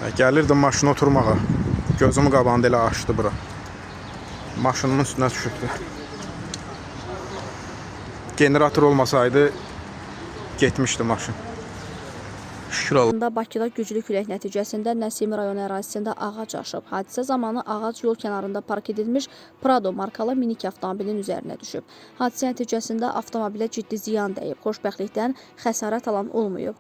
Gəlirdim maşına oturmağa. Gözümü qabağında elə açdı bura. Maşınımın üstünə düşübdü. Generator olmasaydı getmişdi maşın. Şükür Allah. Bakıda güclü külək nəticəsində Nəsimi rayon ərazisində ağac aşıb. Hadisə zamanı ağac yol kənarında park edilmiş Prado markalı minik avtomobilin üzərinə düşüb. Hadisə nəticəsində avtomobilə ciddi ziyan dəyib. Xoşbəxtlikdən xəsarət alan olmayıb.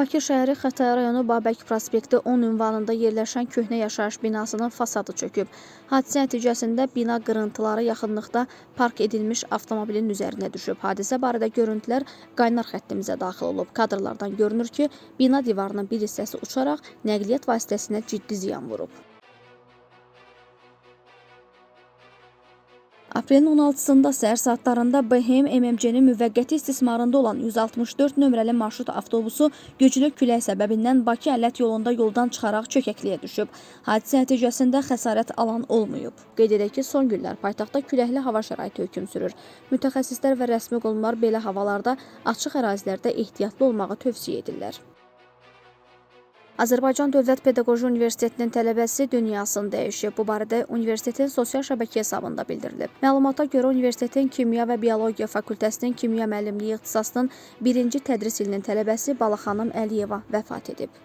Bakı şəhəri Xətai rayonu Babək prospekti 10 ünvanında yerləşən köhnə yaşayış binasının fasadı çöküb. Hadisə nəticəsində bina qırıntıları yaxınlıqda park edilmiş avtomobilin üzərinə düşüb. Hadisə barədə görüntülər qaynar xəttimizə daxil olub. Kadrlardan görünür ki, bina divarının bir hissəsi uçaraq nəqliyyat vasitəsinə ciddi ziyan vurub. Aprelin 16-sında səhər saatlarında BHM MMC-nin müvəqqəti istismarında olan 164 nömrəli marşrut avtobusu güclü külək səbəbindən Bakı-Ələt yolunda yoldan çıxaraq çökəkliyə düşüb. Hadisə nəticəsində xəsarət alan olmayıb. Qeyd edək ki, son günlər paytaxtda küləkli hava şəraiti hökm sürür. Mütəxəssislər və rəsmi qurumlar belə havalarda açıq ərazilərdə ehtiyatlı olmağı tövsiyə edirlər. Azərbaycan Dövlət Pedaqoji Universitetinin tələbəsi dünyasını dəyişib. Bu barədə universitetin sosial şəbəkə hesabında bildirilib. Məlumata görə universitetin Kimya və Biologiya fakültəsinin kimya müəllimliyi ixtisasının 1-ci tədris ilinin tələbəsi Balaxanım Əliyeva vəfat edib.